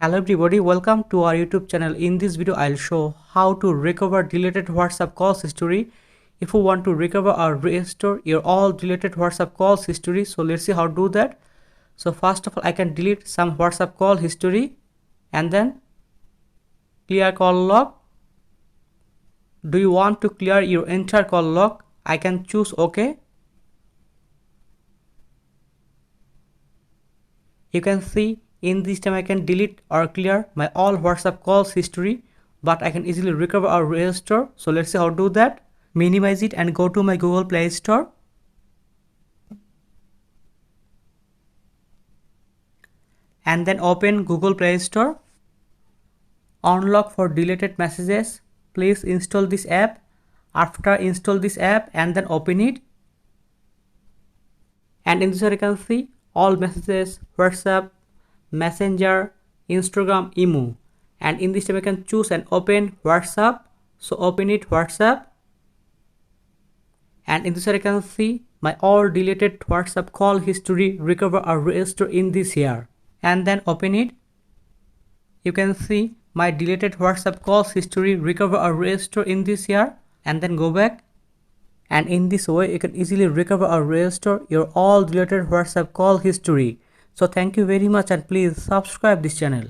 Hello everybody, welcome to our YouTube channel. In this video I'll show how to recover deleted WhatsApp calls history. If you want to recover or restore your all deleted WhatsApp calls history, so let's see how to do that. So first of all, I can delete some WhatsApp call history and then clear call log. Do you want to clear your entire call log? I can choose OK. You can see in this time I can delete or clear my all WhatsApp calls history, but I can easily recover or restore. So let's see how to do that. Minimize it and go to my Google Play Store. And then open Google Play Store. Unlock for deleted messages. Please install this app. After install this app and then open it. And in this you can see all messages, WhatsApp, Messenger, Instagram, Imo. And in this time I can choose and open WhatsApp. So open it, WhatsApp. And in this I can see my all deleted WhatsApp call history recover or restore in this here. And then open it. You can see my deleted WhatsApp calls history recover or restore in this here. And then go back. And in this way you can easily recover or restore your all deleted WhatsApp call history. So thank you very much and please subscribe this channel.